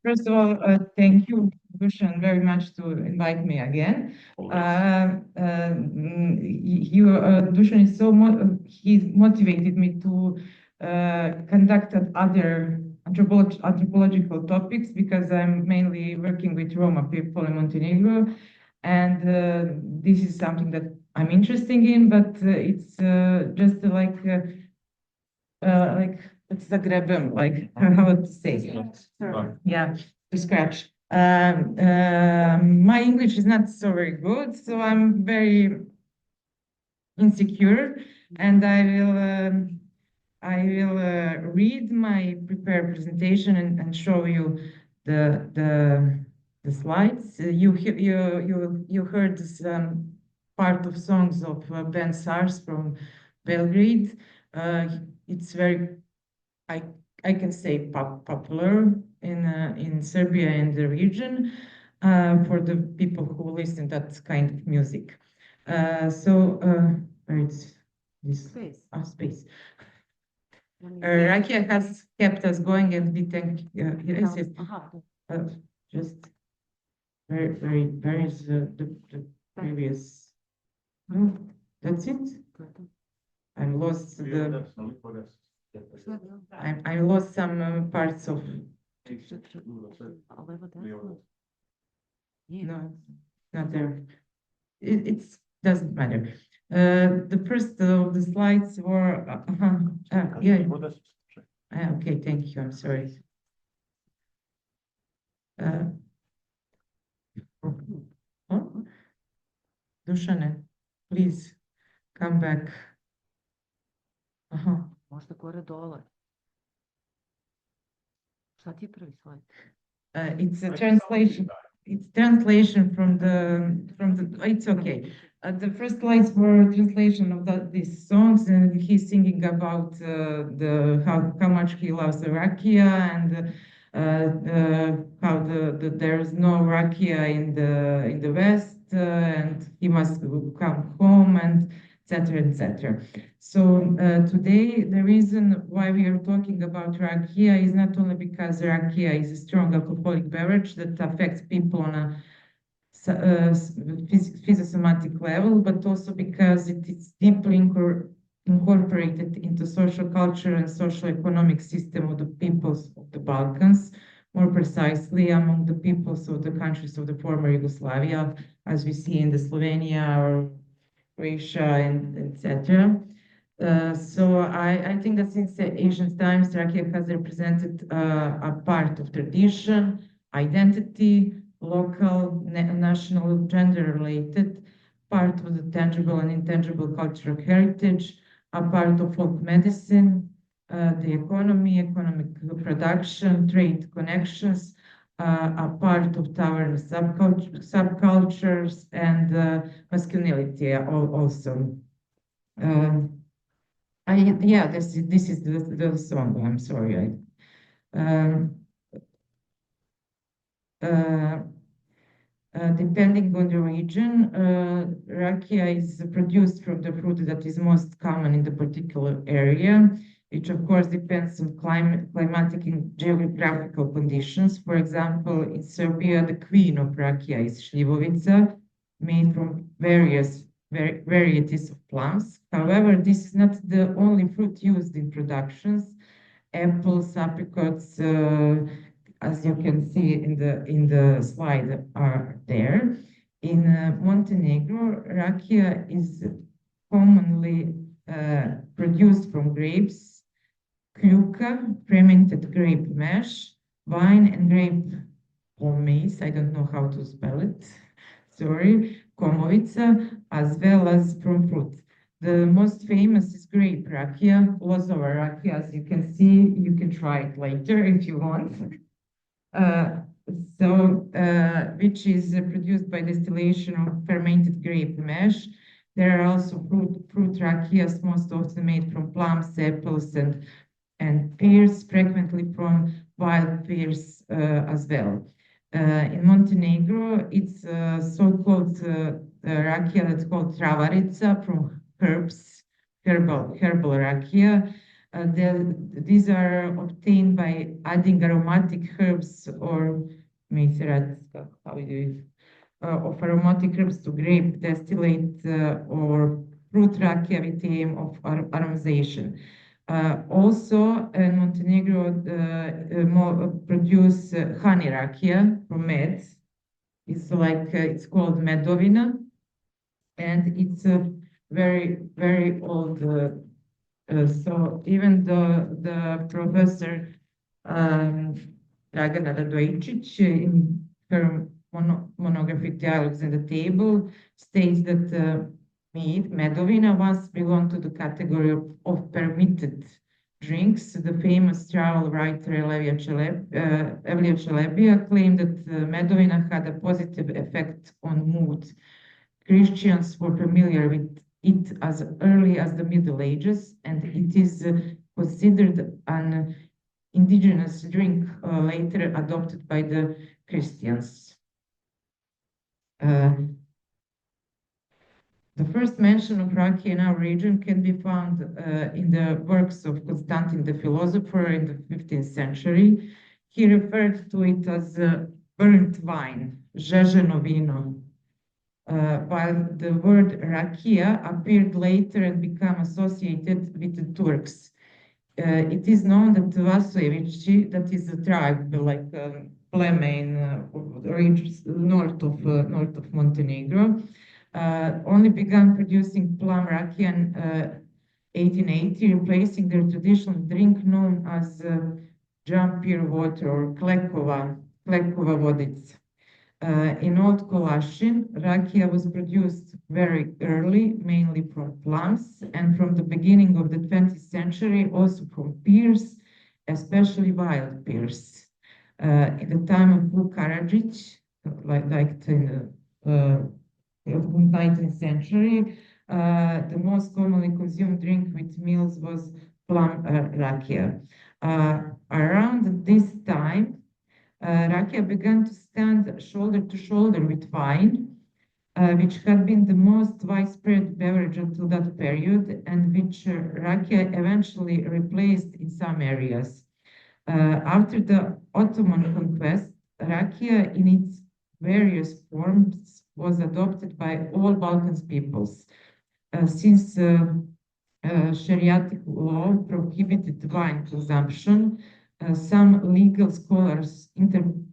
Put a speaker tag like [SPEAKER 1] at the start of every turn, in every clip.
[SPEAKER 1] First of all, thank you, Dusan, very much to invite me again. Dusan is he motivated me to conduct other anthropological topics because I'm mainly working with Roma people in Montenegro, and this is something that I'm interested in, but it's just like it's the grebem, like how to say, yeah, to scratch. My English is not so very good, so I'm very insecure, and I will read my prepared presentation and show you the slides. You heard some part of songs of Ben Sars from Belgrade. It's very, I can say, popular in Serbia and the region for the people who listen that kind of music. Where it's this space. Rakija has kept us going, and we thank yes, just very is the previous. No, that's it. I lost the. I lost some parts of. No, not there. It doesn't matter. The first of the slides were. Yeah. Okay, thank you. I'm sorry. Dušane, please come back.
[SPEAKER 2] Možda gore dole. Šta ti je prvi slajd?
[SPEAKER 1] It's a translation. It's translation from the. It's okay. The first slides were translation of these songs, and he's singing about how much he loves Rakija and how there is no Rakija in the West, and he must come home, and etc. etc. So today the reason why we are talking about Rakija is not only because Rakija is a strong alcoholic beverage that affects people on a physiosomatic level, but also because it is deeply incorporated into social culture and social economic system of the peoples of the Balkans, more precisely among the peoples of the countries of the former Yugoslavia, as we see in the Slovenia or Croatia and etc. So I think that since the ancient times, Rakija has represented a part of tradition, identity, local, national, gender-related, part of the tangible and intangible cultural heritage, a part of folk medicine, the economy, economic production, trade connections, a part of tavern subcultures, and masculinity also. This is the song. I'm sorry. Depending on the region, Rakija is produced from the fruit that is most common in the particular area, which of course depends on climatic and geographical conditions. For example, in Serbia, the queen of Rakija is šljivovica, made from various varieties of plums. However, this is not the only fruit used in productions. Apples, apricots, as you can see in the slide, are there. In Montenegro, Rakija is commonly produced from grapes, kljuka, fermented grape mash, wine, and grape pomace. I don't know how to spell it. Sorry, komovica, as well as from fruit. The most famous is grape Rakija, Lozova Rakija, as you can see. You can try it later if you want. Which is produced by distillation of fermented grape mash. There are also fruit Rakijas, most often made from plums, apples, and pears, frequently from wild pears as well. In Montenegro, it's so-called Rakija that's called travarica, from herbal Rakija. These are obtained by adding aromatic herbs or how do you of aromatic herbs to grape distillate or fruit rakia with the aim of aromatization. Also, in Montenegro, produce honey rakia from med. It's called medovina, and it's a very old. So even the professor Dragana Radojičić in her monographic Dialogues in the Table states that medovina once belonged to the category of permitted drinks. The famous travel writer Evlija Čelebija claimed that medovina had a positive effect on mood. Christians were familiar with it as early as the Middle Ages, and it is considered an indigenous drink later adopted by the Christians. The first mention of rakia in our region can be found in the works of Constantine the philosopher in the 15th century. He referred to it as burnt wine, žeženo vino, while the word rakia appeared later and became associated with the Turks. It is known that Vasojevići, that is a tribe, like pleme north of Montenegro, only began producing plum rakia in 1880, replacing their traditional drink known as jampir water or klekova vodica. In Old Kolašin, rakia was produced very early, mainly from plums, and from the beginning of the 20th century, also from pears, especially wild pears. In the time of Vuk Karadžić, like in the 19th century, the most commonly consumed drink with meals was plum rakia. Around this time, rakia began to stand shoulder to shoulder with wine, which had been the most widespread beverage until that period, and which rakia eventually replaced in some areas. After the Ottoman conquest, rakia in its various forms was adopted by all Balkans peoples. Since Shariatic law prohibited wine consumption, some legal scholars interpreted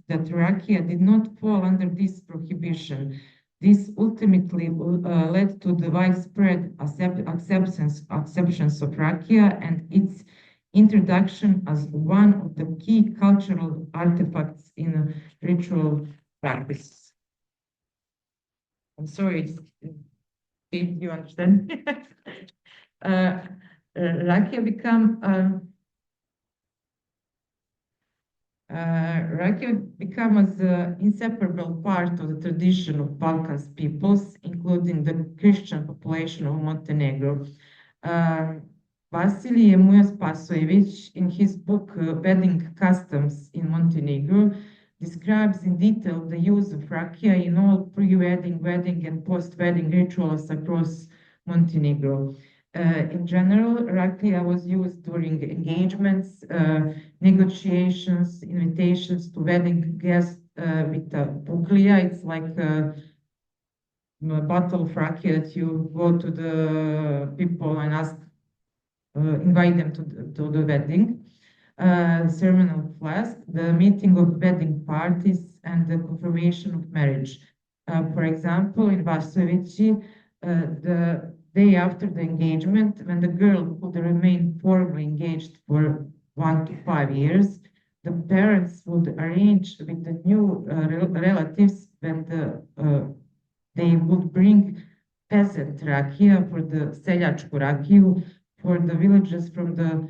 [SPEAKER 1] that rakia did not fall under this prohibition. This ultimately led to the widespread acceptance of rakia and its introduction as one of the key cultural artifacts in ritual practice. I'm sorry, did you understand? Rakia became as an inseparable part of the tradition of Balkans peoples, including the Christian population of Montenegro. Vasilije Mujas-Pasojević, in his book Wedding Customs in Montenegro, describes in detail the use of rakia in all pre-wedding, wedding, and post-wedding rituals across Montenegro. In general, rakia was used during engagements, negotiations, invitations to wedding guests with a buklija. It's like a bottle of rakia that you go to the people and invite them to the wedding. Ceremonial flask, the meeting of wedding parties, and the confirmation of marriage. For example, in Vasojevići, the day after the engagement, when the girl would remain formally engaged for 1 to 5 years, the parents would arrange with the new relatives when they would bring peasant rakia for the seljačku rakiju for the villagers from the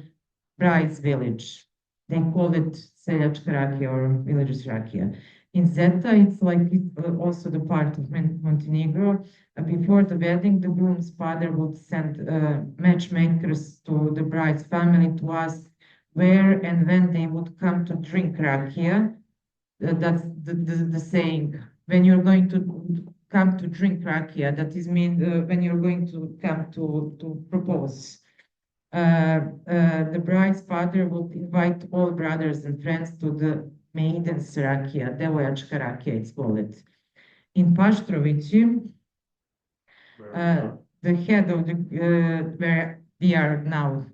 [SPEAKER 1] bride's village. They call it seljačka rakia or villagers rakia. In Zeta, it's like also the part of Montenegro. Before the wedding, the groom's father would send matchmakers to the bride's family to ask where and when they would come to drink rakia. That's the saying. When you're going to come to drink rakia, that is mean when you're going to come to propose. The bride's father would invite all brothers and friends to the maiden's rakija, devojačka rakija, it's called. In Paštrovići, the head of the, where we are now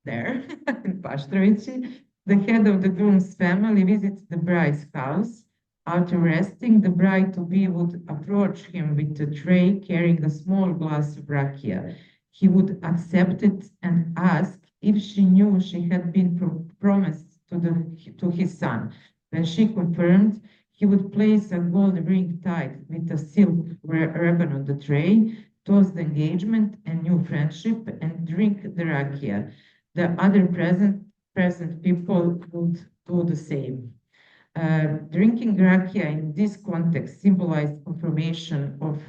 [SPEAKER 1] there, in Paštrovići, the head of the groom's family visits the bride's house. After resting, the bride-to-be would approach him with a tray carrying a small glass of rakija. He would accept it and ask if she knew she had been promised to his son. When she confirmed, he would place a gold ring tied with a silk ribbon on the tray, toast the engagement and new friendship, and drink the rakija. The other present people would do the same. Drinking rakija in this context symbolized confirmation of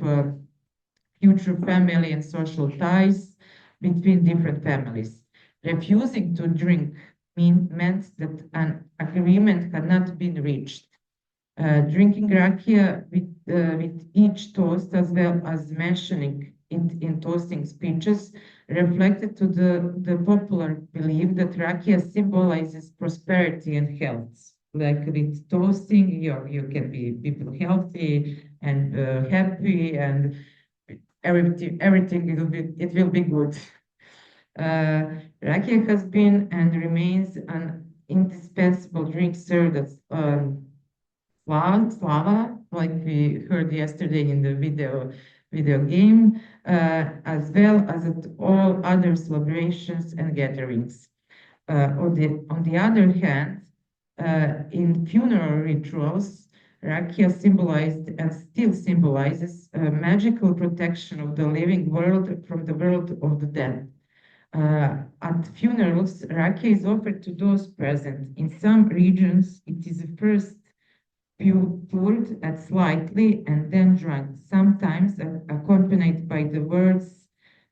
[SPEAKER 1] future family and social ties between different families. Refusing to drink meant that an agreement had not been reached. Drinking rakija with each toast, as well as mentioning it in toasting speeches, reflected to the popular belief that rakija symbolizes prosperity and health. Like with toasting, you can be people healthy and happy, and everything it will be good. Rakija has been and remains an indispensable drink served as slava, like we heard yesterday in the video game, as well as at all other celebrations and gatherings. On the other hand, in funeral rituals, rakija symbolized and still symbolizes magical protection of the living world from the world of the dead. At funerals, rakija is offered to those present. In some regions, it is first poured at slightly and then drunk, sometimes accompanied by the words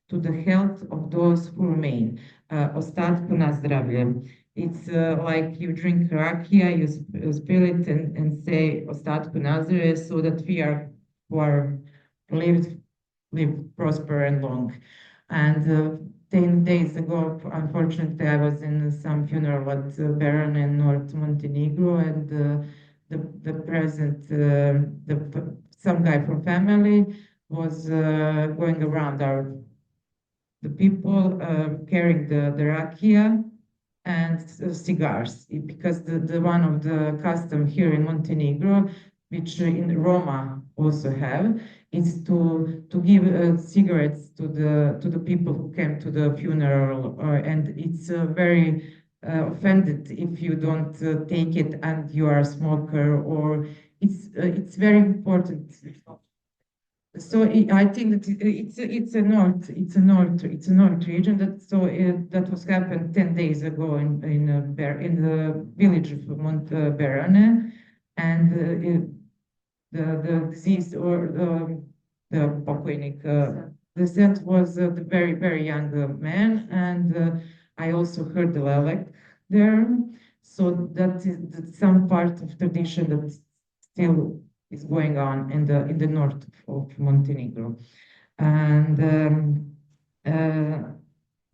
[SPEAKER 1] to the health of those who remain. Ostatku na zdravlje. It's like you drink rakija, you spill it and say ostatku na zdravlje, so that we are who are live prosper and long. And 10 days ago, unfortunately, I was in some funeral at Baron in North Montenegro, and the present, some guy from family was going around the people carrying the rakija and cigars, because the one of the custom here in Montenegro, which in Roma also have, is to give cigarettes to the people who came to the funeral, and it's very offended if you don't take it and you are a smoker, or it's very important. So I think that it's a north region that was happened 10 days ago in the village of Berane, and the disease or the pokojnik, the saint was a very, very young man, and I also heard the lelek there. So that's some part of tradition that still is going on in the north of Montenegro. And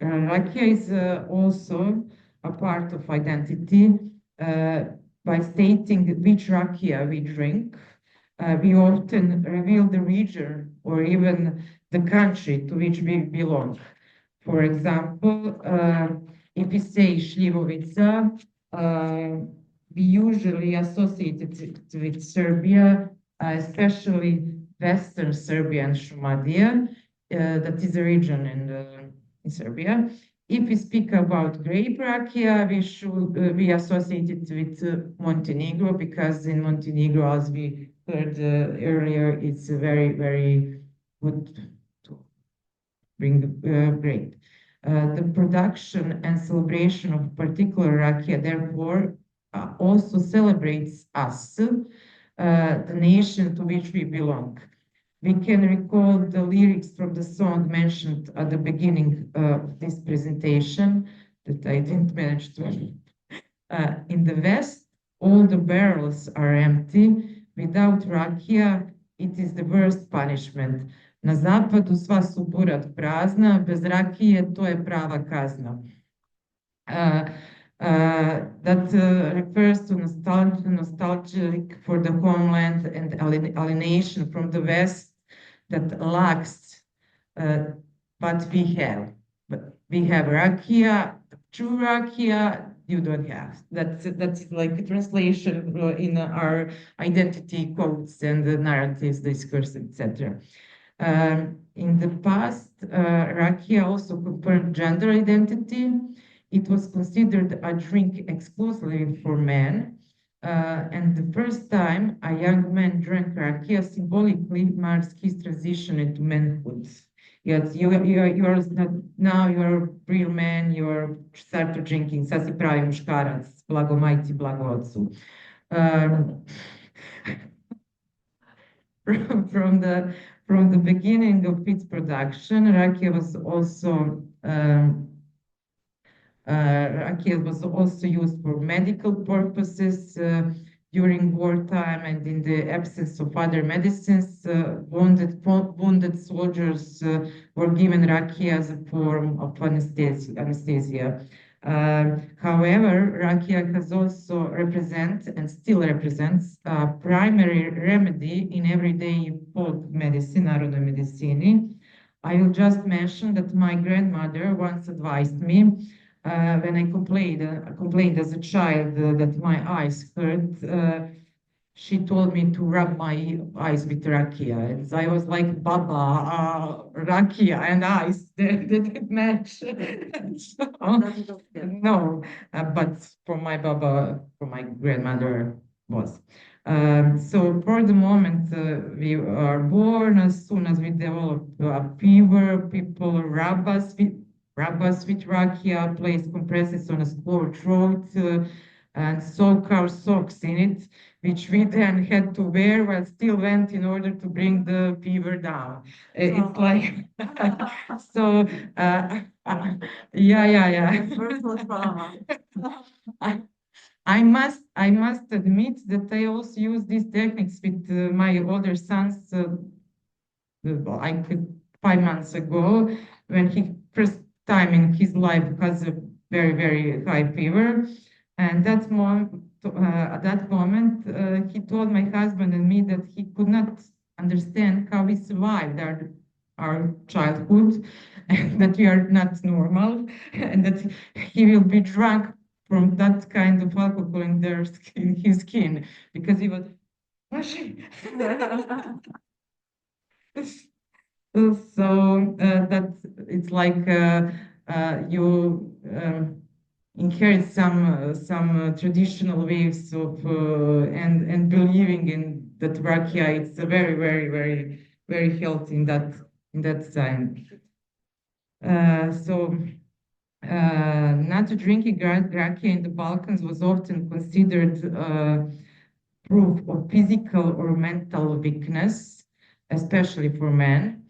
[SPEAKER 1] rakija is also a part of identity. By stating which rakija we drink, we often reveal the region or even the country to which we belong. For example, if we say Šljivovica, we usually associate it with Serbia, especially Western Serbia and Šumadija, that is a region in Serbia. If we speak about grape rakija, we associate it with Montenegro, because in Montenegro, as we heard earlier, it's very, very good to bring grape. The production and celebration of particular rakija, therefore, also celebrates us, the nation to which we belong. We can recall the lyrics from the song mentioned at the beginning of this presentation that I didn't manage to. In the West, all the barrels are empty. Without rakija, it is the worst punishment. Na zapadu sva su burad prazna, bez rakije to je prava kazna. That refers to nostalgic for the homeland and alienation from the West that lacks what we have. But we have Rakija, true Rakija, you don't have. That's like a translation in our identity codes and the narratives, discourse, etc. In the past, Rakija also confirmed gender identity. It was considered a drink exclusively for men. And the first time a young man drank Rakija symbolically marks his transition into manhood. Yes, you are now you're a real man, you're started drinking, sad si pravi muškarac, blago majci, blago ocu. From the beginning of its production, Rakija was also used for medical purposes during wartime and in the absence of other medicines. Wounded soldiers were given Rakija as a form of anesthesia. However, Rakija has also represent and still represents a primary remedy in everyday folk medicine, narodnoj medicini. I will just mention that my grandmother once advised me when I complained as a child that my eyes hurt. She told me to rub my eyes with Rakija. And I was like, Baba, Rakija and eyes, they didn't match. So, no, but for my Baba, for my grandmother was. So for the moment we are born, as soon as we develop a fever, people rub us with Rakija, place compresses on a sore throat, and soak our socks in it, which we then had to wear while still went in order to bring the fever down. It's like, so, yeah.
[SPEAKER 2] Personal trauma.
[SPEAKER 1] I must admit that I also use these techniques with my older sons, like 5 months ago, when he first time in his life has a very, very high fever. And at that moment, he told my husband and me that he could not understand how we survived our childhood, and that we are not normal, and that he will be drunk from that kind of alcohol in his skin, because he was so that it's like you inherit some traditional ways of and believing in that Rakija. It's a very, very, very, very healthy in that sign. Not drinking Rakija in the Balkans was often considered proof of physical or mental weakness, especially for men.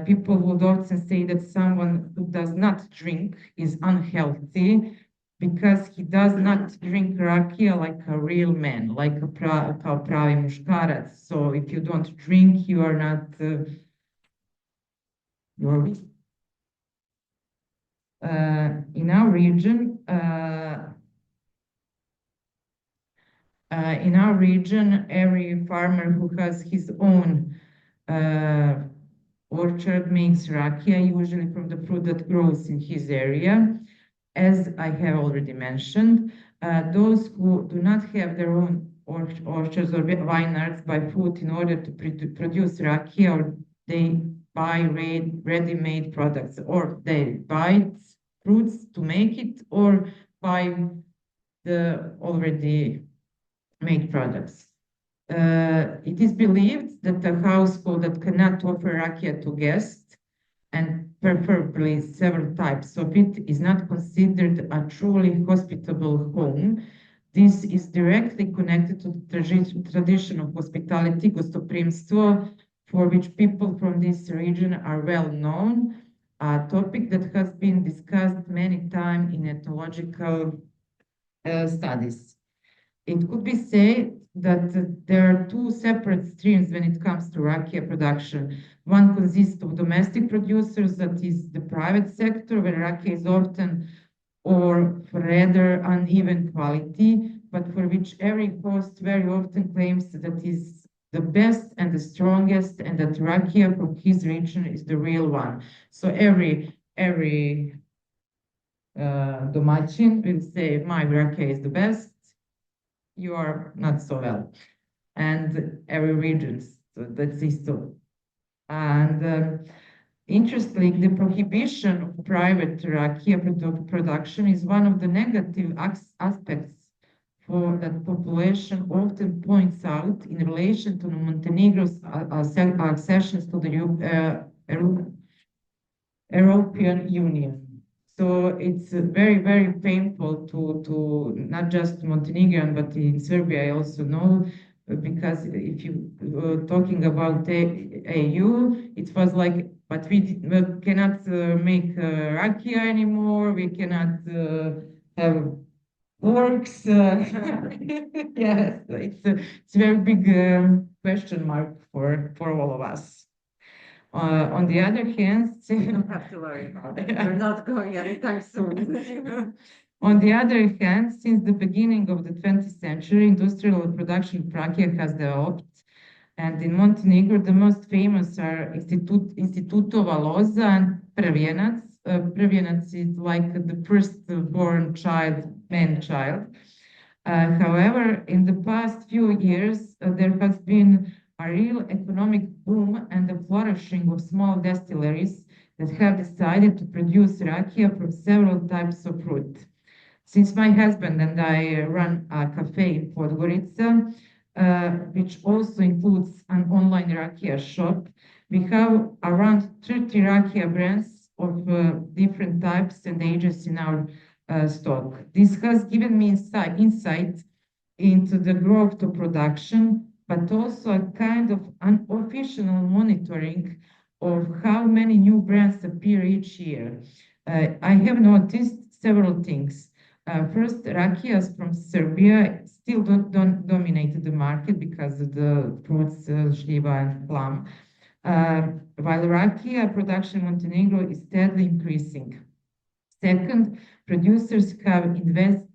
[SPEAKER 1] People would often say that someone who does not drink is unhealthy because he does not drink Rakija like a real man, like a pravi muškarac. So if you don't drink, you are not, you're weak. In our region, every farmer who has his own orchard makes Rakija, usually from the fruit that grows in his area. As I have already mentioned, those who do not have their own orchards or vineyards buy fruit in order to produce Rakija, or they buy ready-made products, or they buy fruits to make it, or buy the already made products. It is believed that a household that cannot offer Rakija to guests, and preferably several types of it, is not considered a truly hospitable home. This is directly connected to the tradition of hospitality, gostoprimstvo, for which people from this region are well known, a topic that has been discussed many times in ethnological studies. It could be said that there are two separate streams when it comes to Rakija production. One consists of domestic producers, that is the private sector, where Rakija is often or rather uneven quality, but for which every host very often claims that is the best and the strongest, and that Rakija from his region is the real one. So every domaćin will say, my Rakija is the best, you are not so well. And every region, so that's it. So. And interestingly, the prohibition of private Rakija production is one of the negative aspects for that population often points out in relation to Montenegro's accessions to the European Union. So it's very, very painful to not just Montenegrin, but in Serbia, I also know, because if you talking about AU, it was like, but we cannot make Rakija anymore, we cannot have works. Yes, it's a very big question mark for all of us. On the other hand,
[SPEAKER 2] You don't have to worry about it. We're not going anytime soon.
[SPEAKER 1] On the other hand, since the beginning of the 20th century, industrial production of Rakija has developed, and in Montenegro, the most famous are Institutova Loza and Prvenac. Prvenac is like the first-born child, man child. However, in the past few years, there has been a real economic boom and the flourishing of small distilleries that have decided to produce Rakija from several types of fruit. Since my husband and I run a cafe in Podgorica, which also includes an online Rakija shop, we have around 30 Rakija brands of different types and ages in our stock. This has given me insight into the growth of production, but also a kind of unofficial monitoring of how many new brands appear each year. I have noticed several things. First, Rakijas from Serbia still don't dominate the market because of the fruits, šljiva and plum, while Rakija production in Montenegro is steadily increasing. Second, producers have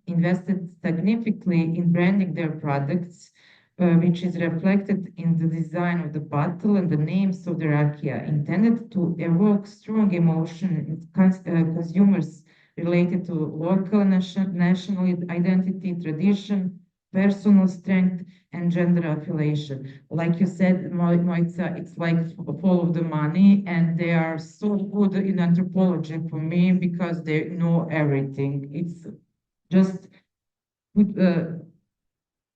[SPEAKER 1] invested significantly in branding their products, which is reflected in the design of the bottle and the names of the Rakija, intended to evoke strong emotion in consumers related to local national identity, tradition, personal strength, and gender affiliation. Like you said, Mojca, it's like follow the money, and they are so good in anthropology for me because they know everything. It's just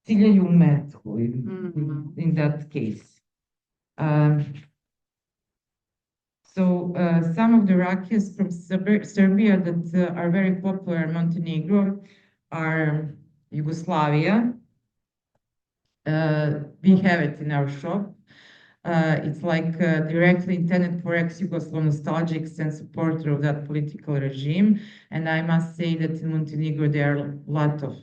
[SPEAKER 1] ciljaju metku in that case. So some of the Rakijas from Serbia that are very popular in Montenegro are Yugoslavia. We have it in our shop. It's like directly intended for ex-Yugoslav nostalgics and supporter of that political regime. And I must say that in Montenegro there are a lot of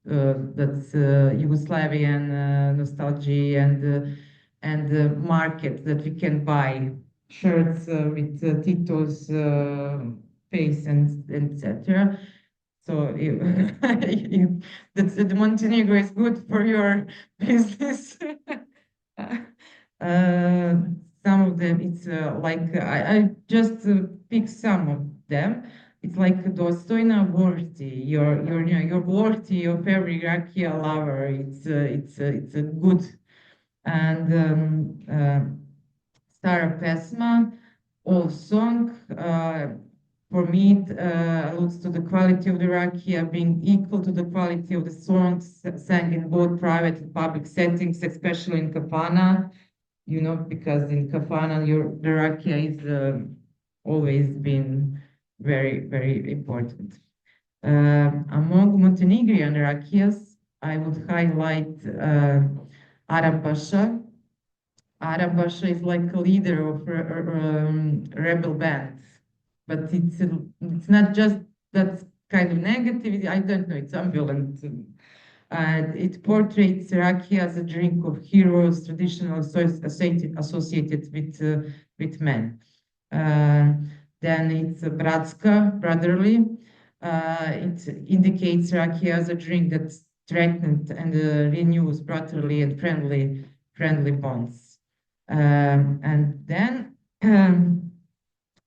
[SPEAKER 1] that's Yugoslavian nostalgia and market that we can buy shirts with Tito's face and etc. So the Montenegro is good for your business. Some of them, it's like I just pick some of them. It's like dostojna worthy. You're worthy of every Rakija lover. It's a good and Stara pesma, old song. For me, it alludes to the quality of the Rakija being equal to the quality of the songs sang in both private and public settings, especially in Kafana. You know, because in Kafana, the Rakija is always been very, very important. Among Montenegrin Rakijas, I would highlight Arabaša. Arabaša is like a leader of rebel bands, but it's not just that kind of negativity. I don't know. It's ambivalent. It portrays Rakija as a drink of heroes, traditional associated with men. Then it's bratska, brotherly. It indicates Rakija as a drink that strengthens and renews brotherly and friendly bonds. And then from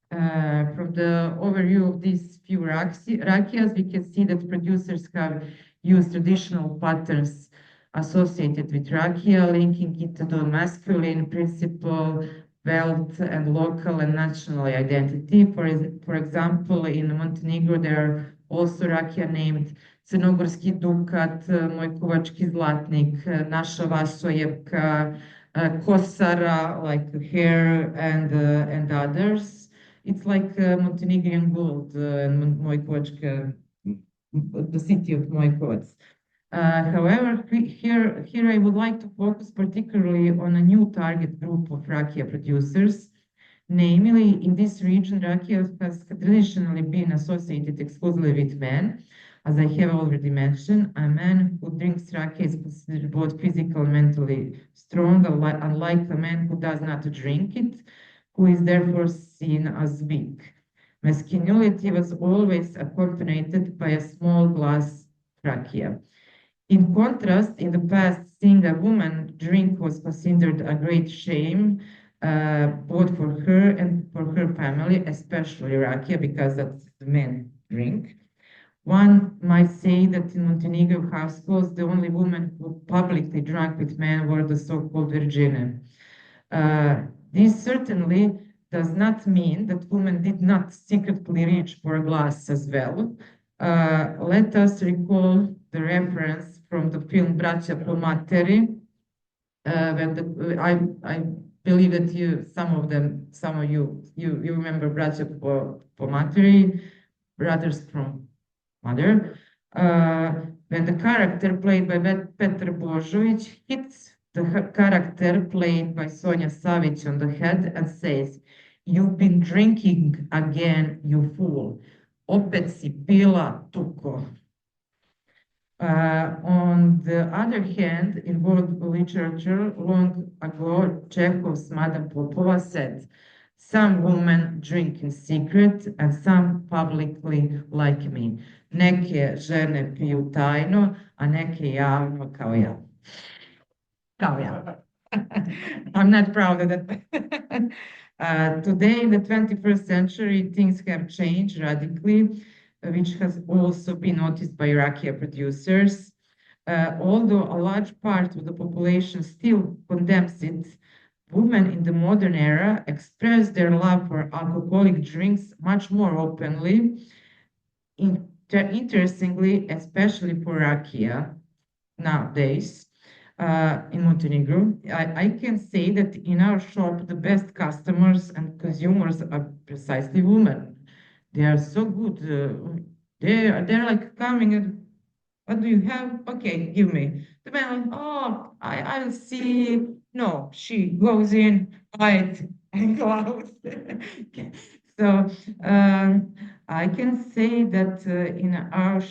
[SPEAKER 1] the overview of these few Rakiyas, we can see that producers have used traditional patterns associated with Rakija, linking it to the masculine principle, wealth, and local and national identity. For example, in Montenegro, there are also Rakija named Crnogorski dukat, Moj kuvački zlatnik, Naša vasojevka, Kosara, like hair, and others. It's like Montenegrin gold, Moj kuvačka, the city of Moj Kuvac. However, here I would like to focus particularly on a new target group of Rakija producers. Namely, in this region, Rakija has traditionally been associated exclusively with men. As I have already mentioned, a man who drinks Rakija is considered both physically and mentally strong, unlike a man who does not drink it, who is therefore seen as weak. Masculinity was always accompanied by a small glass Rakija. In contrast, in the past, seeing a woman drink was considered a great shame, both for her and for her family, especially Rakija, because that's the men drink. One might say that in Montenegro households, the only women who publicly drank with men were the so-called virgine. This certainly does not mean that women did not secretly reach for a glass as well. Let us recall the reference from the film Braća po materi, when I believe that some of you remember Braća po materi, brothers from mother, when the character played by Petar Božović hits the character played by Sonja Savić on the head and says, "You've been drinking again, you fool. Opet si pila, tuko." On the other hand, in world literature, long ago, Chekhov's Madame Popova said, "Some women drink in secret and some publicly like me. Neke žene piju tajno, a neke javno kao ja." Kao ja. I'm not proud of that. Today, in the 21st century, things have changed radically, which has also been noticed by Rakija producers. Although a large part of the population still condemns it, women in the modern era express their love for alcoholic drinks much more openly. Interestingly, especially for Rakija nowadays, in Montenegro, I can say that in our shop, the best customers and consumers are precisely women. They are so good. They're like coming and, "What do you have? Okay, give me." The man, "Oh, I'll see." No, she goes in, buy it, and go out. Okay. So I can say that in our,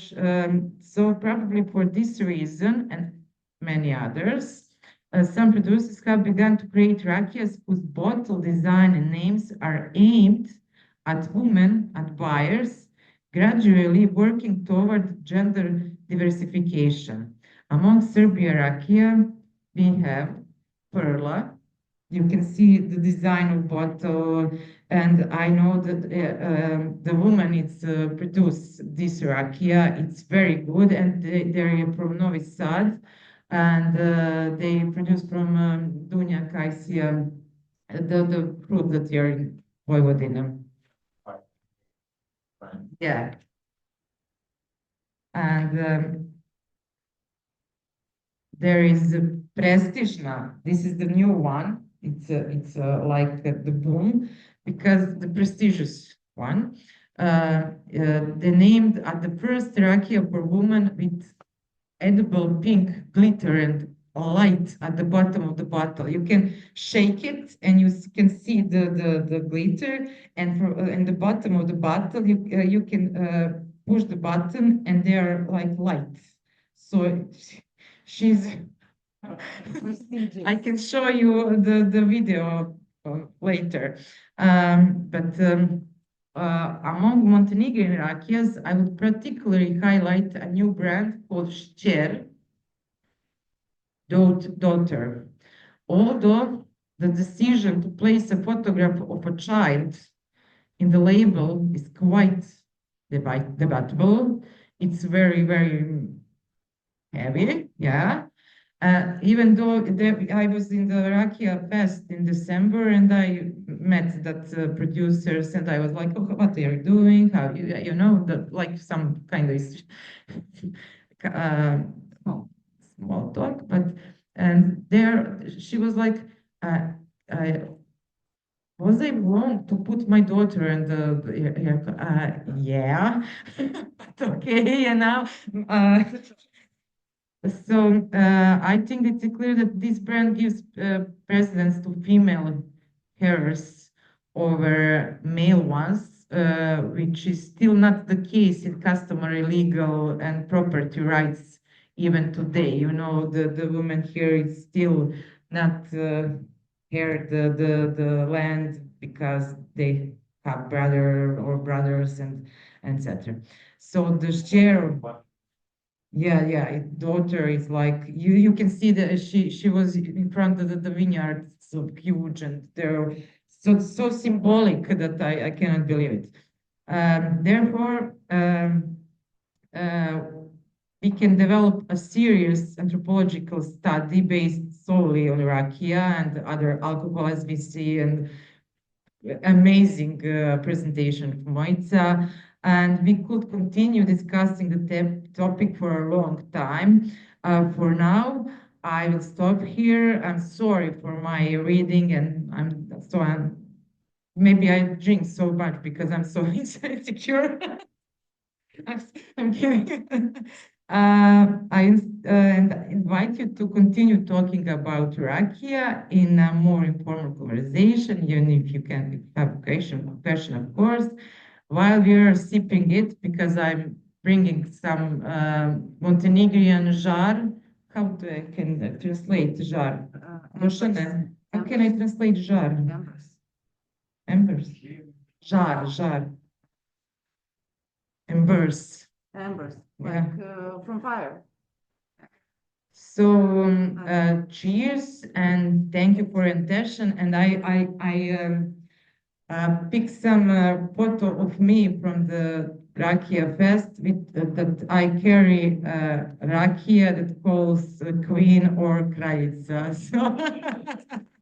[SPEAKER 1] so probably for this reason and many others, some producers have begun to create Rakijas whose bottle design and names are aimed at women, at buyers, gradually working toward gender diversification. Among Serbia Rakija, we have Perla. You can see the design of bottle, and I know that the woman it's produced this Rakija. It's very good, and they're from Novi Sad, and they produce from Dunja Kajsija, the fruit that you're in Vojvodina. Yeah. And there is Prestižna. This is the new one. It's like the boom, because the prestigious one. They named at the first Rakija for woman with edible pink glitter and light at the bottom of the bottle. You can shake it and you can see the glitter, and in the bottom of the bottle you can push the button and they are like light. So she's, I can show you the video later. Among Montenegrin rakias, I would particularly highlight a new brand called Šćer, daughter. Although the decision to place a photograph of a child in the label is quite debatable. It's very, very heavy, yeah. Even though I was in the Rakija Fest in December and I met that producers and I was like, oh, what are you doing? How you know, like some kind of small talk, but and there she was like, was I wrong to put my daughter in the yeah, but okay, and now so I think it's clear that this brand gives precedence to female hairs over male ones, which is still not the case in customary, legal, and property rights even today. You know, the woman here is still not here the land because they have brother or brothers and etc. So the share. Yeah, daughter is like you can see that she was in front of the vineyard, so huge, and they're so symbolic that I cannot believe it. Therefore, we can develop a serious anthropological study based solely on rakia and other alcohol, as we see, and amazing presentation from Mojca. And we could continue discussing the topic for a long time. For now, I will stop here. I'm sorry for my reading, and maybe I drink so much because I'm so insecure. I'm kidding. And invite you to continue talking about Rakia in a more informal conversation, even if you can have a question, of course, while we are sipping it, because I'm bringing some Montenegrin jar. How do I can translate jar? How can I translate jar? Embers. Jar. Embers.
[SPEAKER 2] Like from fire.
[SPEAKER 1] So cheers and thank you for invitation. And I picked some photo of me from the Rakija Fest that I carry Rakija that calls Queen or Kraljica. So